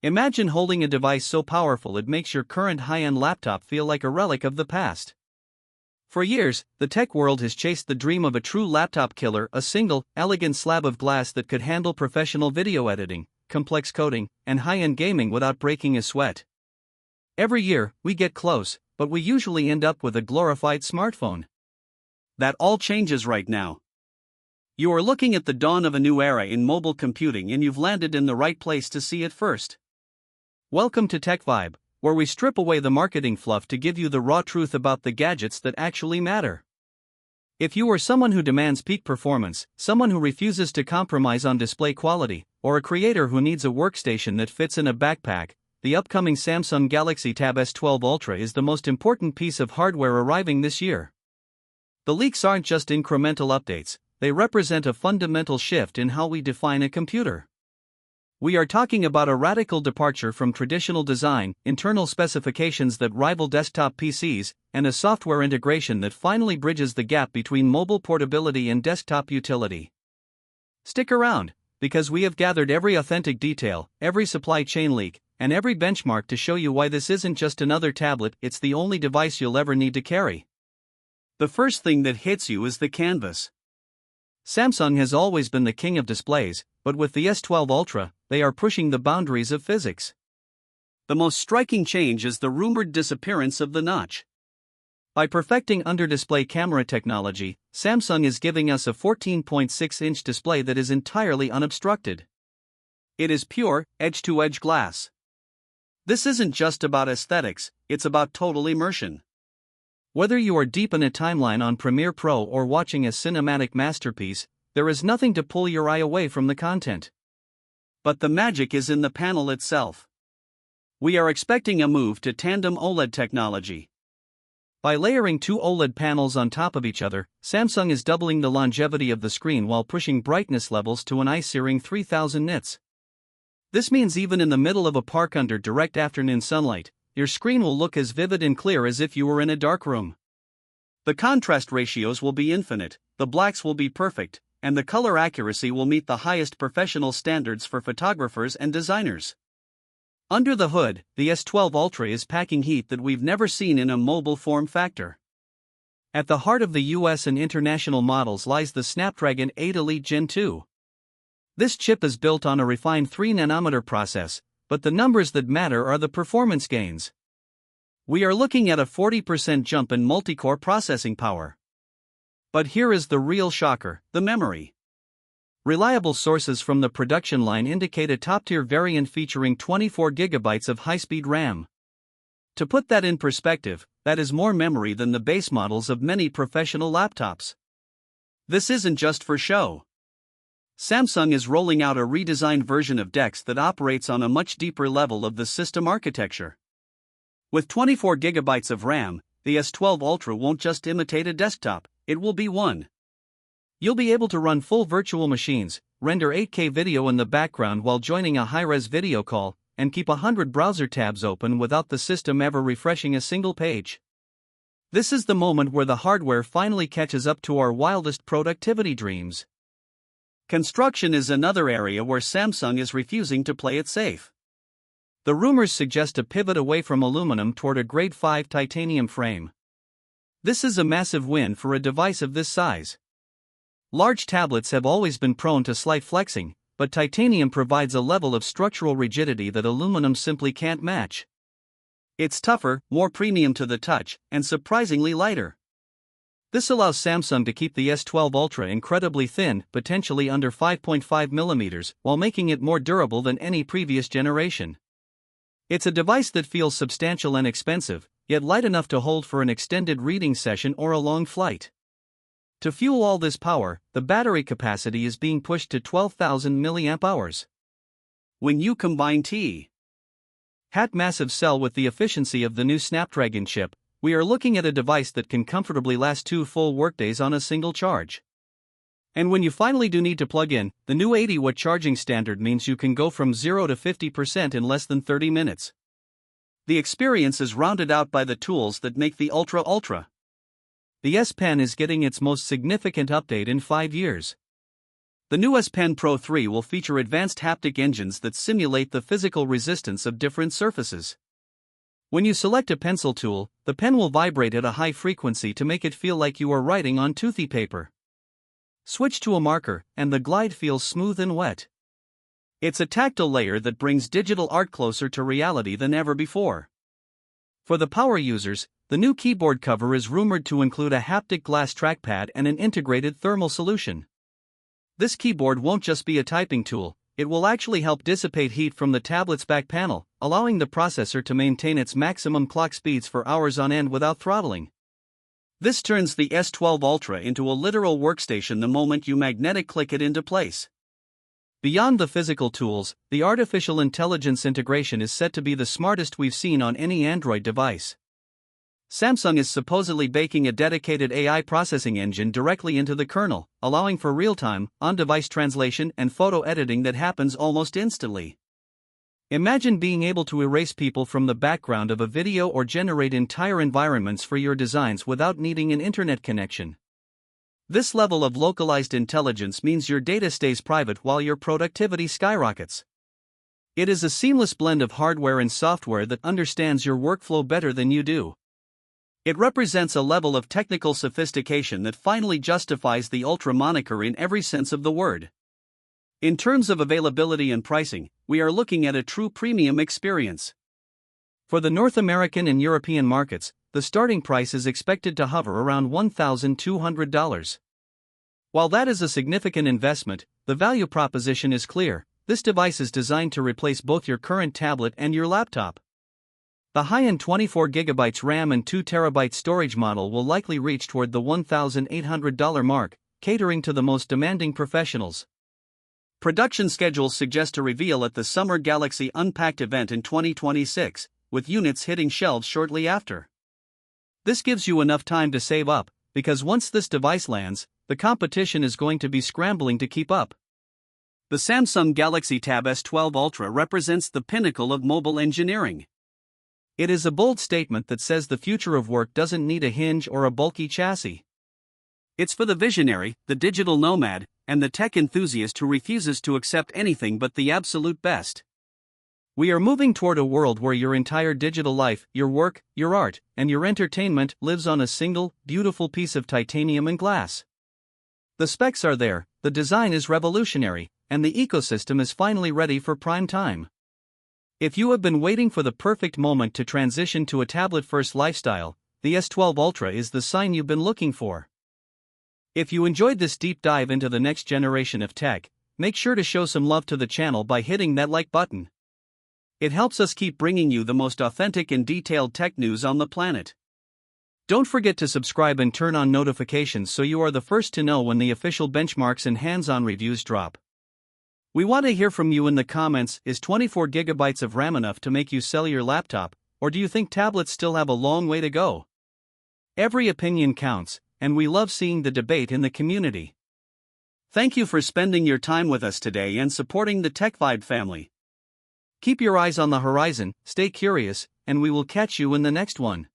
Imagine holding a device so powerful it makes your current high-end laptop feel like a relic of the past. For years, the tech world has chased the dream of a true laptop killer, a single, elegant slab of glass that could handle professional video editing, complex coding, and high-end gaming without breaking a sweat. Every year, we get close, but we usually end up with a glorified smartphone. That all changes right now. You are looking at the dawn of a new era in mobile computing, and you've landed in the right place to see it first. Welcome to TechVibe, where we strip away the marketing fluff to give you the raw truth about the gadgets that actually matter. If you are someone who demands peak performance, someone who refuses to compromise on display quality, or a creator who needs a workstation that fits in a backpack, the upcoming Samsung Galaxy Tab S12 Ultra is the most important piece of hardware arriving this year. The leaks aren't just incremental updates, they represent a fundamental shift in how we define a computer. We are talking about a radical departure from traditional design, internal specifications that rival desktop PCs, and a software integration that finally bridges the gap between mobile portability and desktop utility. Stick around, because we have gathered every authentic detail, every supply chain leak, and every benchmark to show you why this isn't just another tablet, it's the only device you'll ever need to carry. The first thing that hits you is the canvas. Samsung has always been the king of displays, but with the S12 Ultra, they are pushing the boundaries of physics. The most striking change is the rumored disappearance of the notch. By perfecting under-display camera technology, Samsung is giving us a 14.6-inch display that is entirely unobstructed. It is pure, edge-to-edge glass. This isn't just about aesthetics, it's about total immersion. Whether you are deep in a timeline on Premiere Pro or watching a cinematic masterpiece, there is nothing to pull your eye away from the content. But the magic is in the panel itself. We are expecting a move to tandem OLED technology. By layering two OLED panels on top of each other, Samsung is doubling the longevity of the screen while pushing brightness levels to an eye-searing 3000 nits. This means even in the middle of a park under direct afternoon sunlight, your screen will look as vivid and clear as if you were in a dark room. The contrast ratios will be infinite, the blacks will be perfect, and the color accuracy will meet the highest professional standards for photographers and designers. Under the hood, the S12 Ultra is packing heat that we've never seen in a mobile form factor. At the heart of the US and international models lies the Snapdragon 8 Elite Gen 2. This chip is built on a refined 3nm process, but the numbers that matter are the performance gains. We are looking at a 40% jump in multi-core processing power. But here is the real shocker, the memory. Reliable sources from the production line indicate a top-tier variant featuring 24GB of high-speed RAM. To put that in perspective, that is more memory than the base models of many professional laptops. This isn't just for show. Samsung is rolling out a redesigned version of DeX that operates on a much deeper level of the system architecture. With 24GB of RAM, the S12 Ultra won't just imitate a desktop, it will be one. You'll be able to run full virtual machines, render 8K video in the background while joining a high-res video call, and keep 100 browser tabs open without the system ever refreshing a single page. This is the moment where the hardware finally catches up to our wildest productivity dreams. Construction is another area where Samsung is refusing to play it safe. The rumors suggest a pivot away from aluminum toward a grade 5 titanium frame. This is a massive win for a device of this size. Large tablets have always been prone to slight flexing, but titanium provides a level of structural rigidity that aluminum simply can't match. It's tougher, more premium to the touch, and surprisingly lighter. This allows Samsung to keep the S12 Ultra incredibly thin, potentially under 5.5mm, while making it more durable than any previous generation. It's a device that feels substantial and expensive, yet light enough to hold for an extended reading session or a long flight. To fuel all this power, the battery capacity is being pushed to 12,000 mAh. When you combine T.Hat massive cell with the efficiency of the new Snapdragon chip, we are looking at a device that can comfortably last 2 full workdays on a single charge. And when you finally do need to plug in, the new 80-watt charging standard means you can go from 0 to 50% in less than 30 minutes. The experience is rounded out by the tools that make the Ultra Ultra. The S Pen is getting its most significant update in 5 years. The new S Pen Pro 3 will feature advanced haptic engines that simulate the physical resistance of different surfaces. When you select a pencil tool, the pen will vibrate at a high frequency to make it feel like you are writing on toothy paper. Switch to a marker, and the glide feels smooth and wet. It's a tactile layer that brings digital art closer to reality than ever before. For the power users, the new keyboard cover is rumored to include a haptic glass trackpad and an integrated thermal solution. This keyboard won't just be a typing tool, it will actually help dissipate heat from the tablet's back panel, allowing the processor to maintain its maximum clock speeds for hours on end without throttling. This turns the S12 Ultra into a literal workstation the moment you magnetic click it into place. Beyond the physical tools, the artificial intelligence integration is set to be the smartest we've seen on any Android device. Samsung is supposedly baking a dedicated AI processing engine directly into the kernel, allowing for real-time, on-device translation and photo editing that happens almost instantly. Imagine being able to erase people from the background of a video or generate entire environments for your designs without needing an internet connection. This level of localized intelligence means your data stays private while your productivity skyrockets. It is a seamless blend of hardware and software that understands your workflow better than you do. It represents a level of technical sophistication that finally justifies the Ultra moniker in every sense of the word. In terms of availability and pricing, we are looking at a true premium experience. For the North American and European markets, the starting price is expected to hover around $1,200. While that is a significant investment, the value proposition is clear. This device is designed to replace both your current tablet and your laptop. The high-end 24GB RAM and 2TB storage model will likely reach toward the $1,800 mark, catering to the most demanding professionals. Production schedules suggest a reveal at the Summer Galaxy Unpacked event in 2026, with units hitting shelves shortly after. This gives you enough time to save up, because once this device lands, the competition is going to be scrambling to keep up. The Samsung Galaxy Tab S12 Ultra represents the pinnacle of mobile engineering. It is a bold statement that says the future of work doesn't need a hinge or a bulky chassis. It's for the visionary, the digital nomad, and the tech enthusiast who refuses to accept anything but the absolute best. We are moving toward a world where your entire digital life, your work, your art, and your entertainment lives on a single, beautiful piece of titanium and glass. The specs are there, the design is revolutionary, and the ecosystem is finally ready for prime time. If you have been waiting for the perfect moment to transition to a tablet-first lifestyle, the S12 Ultra is the sign you've been looking for. If you enjoyed this deep dive into the next generation of tech, make sure to show some love to the channel by hitting that like button. It helps us keep bringing you the most authentic and detailed tech news on the planet. Don't forget to subscribe and turn on notifications so you are the first to know when the official benchmarks and hands-on reviews drop. We want to hear from you in the comments. Is 24GB of RAM enough to make you sell your laptop, or do you think tablets still have a long way to go? Every opinion counts, and we love seeing the debate in the community. Thank you for spending your time with us today and supporting the TechVibe family. Keep your eyes on the horizon, stay curious, and we will catch you in the next one.